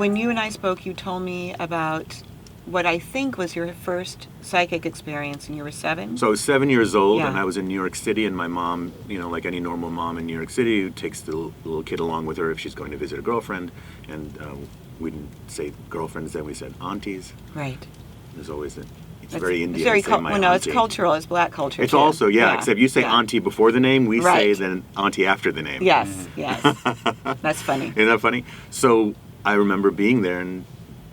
when you and I spoke, you told me about what I think was your first psychic experience, and you were 7? So I was 7 years old, Yeah. and I was in New York City, and my mom, like any normal mom in New York City, takes the little kid along with her if she's going to visit a girlfriend. And we didn't say girlfriends then, we said aunties. Right. There's always it's very Indian It's very to say my well, no, it's auntie. cultural. It's black culture. It's too. also, except you say yeah. auntie before the name, we say Right. then auntie after the name. Yes, yes. That's funny. Isn't that funny? So I remember being there, and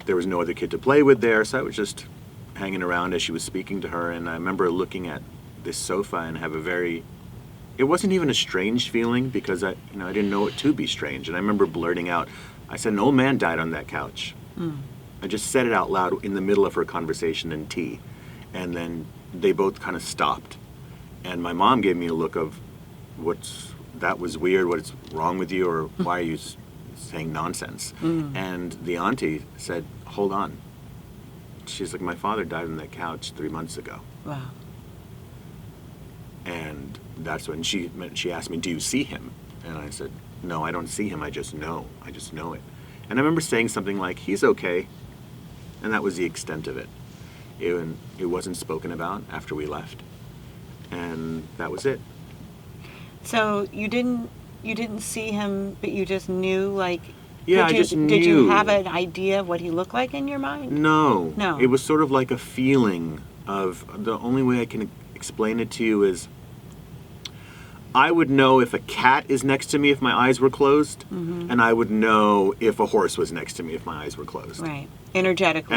there was no other kid to play with there, so I was just hanging around as she was speaking to her, and I remember looking at this sofa and have it wasn't even a strange feeling, because I didn't know it to be strange, and I remember blurting out, I said, an old man died on that couch. I just said it out loud in the middle of her conversation and tea, and then they both kind of stopped, and my mom gave me a look of, that was weird, what's wrong with you, or why are you saying nonsense? And the auntie said, hold on. She's like, my father died on that couch 3 months ago. Wow. And that's when she asked me, do you see him? And I said, no, I don't see him. I just know it. And I remember saying something like, he's okay. And that was the extent of it. It wasn't spoken about after we left. And that was it. So you didn't see him, but you just knew, like... Yeah, I just knew. Did you have an idea of what he looked like in your mind? No. No. It was sort of like a feeling of, the only way I can explain it to you is, I would know if a cat is next to me if my eyes were closed, and I would know if a horse was next to me if my eyes were closed. Right. Energetically.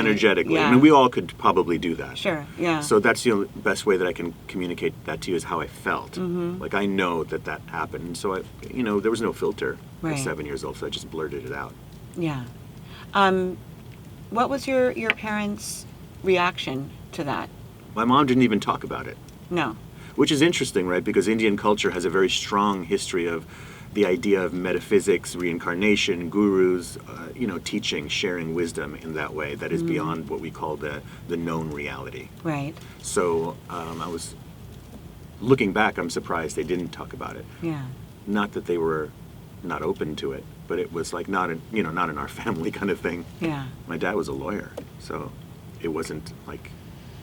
Yeah. I mean, we all could probably do that. Sure, yeah. So that's the only best way that I can communicate that to you, is how I felt. Like, I know that happened. And so, there was no filter. I was Right. 7 years old, so I just blurted it out. Yeah. What was your parents' reaction to that? My mom didn't even talk about it. No. Which is interesting, right? Because Indian culture has a very strong history of the idea of metaphysics, reincarnation, gurus, teaching, sharing wisdom in that way that is beyond what we call the known reality. Right. So I was, looking back, I'm surprised they didn't talk about it. Yeah. Not that they were not open to it, but it was like not in our family kind of thing. Yeah. My dad was a lawyer, so it wasn't like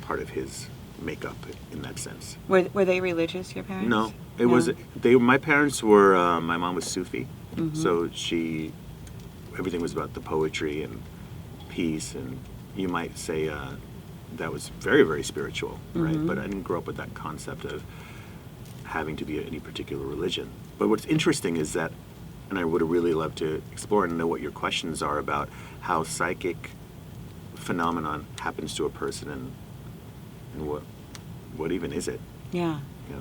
part of his makeup in that sense. Were they religious, your parents? No, it was. My parents were. My mom was Sufi, so everything was about the poetry and peace, and you might say that was very, very spiritual, right? But I didn't grow up with that concept of having to be any particular religion. But what's interesting is that, and I would have really loved to explore and know what your questions are about how psychic phenomenon happens to a person, and what even is it? Yeah. Yeah.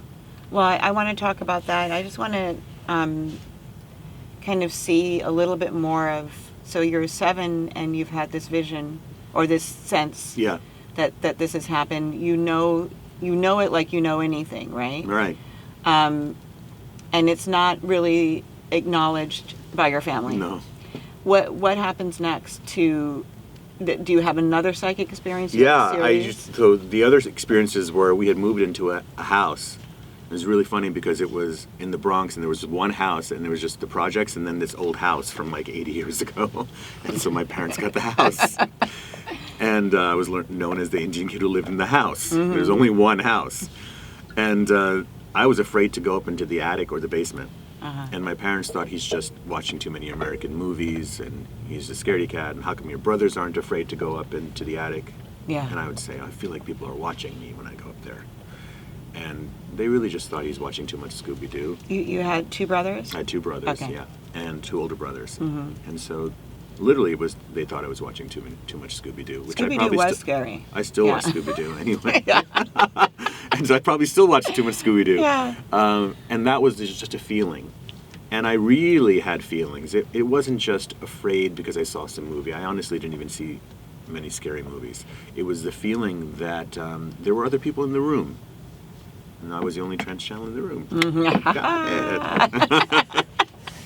Well, I want to talk about that. I just want to kind of see a little bit more of, so you're 7 and you've had this vision or this sense Yeah. that this has happened. You know it like you know anything, right? Right. And it's not really acknowledged by your family. No. What happens next to... Do you have another psychic experience? Yeah, so the other experiences were we had moved into a house. It was really funny because it was in the Bronx, and there was one house, and there was just the projects, and then this old house from like 80 years ago. And so my parents got the house. And I was known as the Indian kid who lived in the house. There was only one house. And I was afraid to go up into the attic or the basement. And my parents thought he's just watching too many American movies, and he's a scaredy cat, and how come your brothers aren't afraid to go up into the attic? Yeah. And I would say, I feel like people are watching me when I go up there. And they really just thought he's watching too much Scooby-Doo. You had 2 brothers? I had 2 brothers, Okay. yeah, and 2 older brothers. And so literally they thought I was watching too much Scooby-Doo. Which Scooby-Doo I probably was scary. I still watch Scooby-Doo anyway. And so I probably still watch too much Scooby-Doo. Yeah. And that was just a feeling. And I really had feelings. It wasn't just afraid because I saw some movie. I honestly didn't even see many scary movies. It was the feeling that there were other people in the room. And I was the only trans channel in the room. Got it.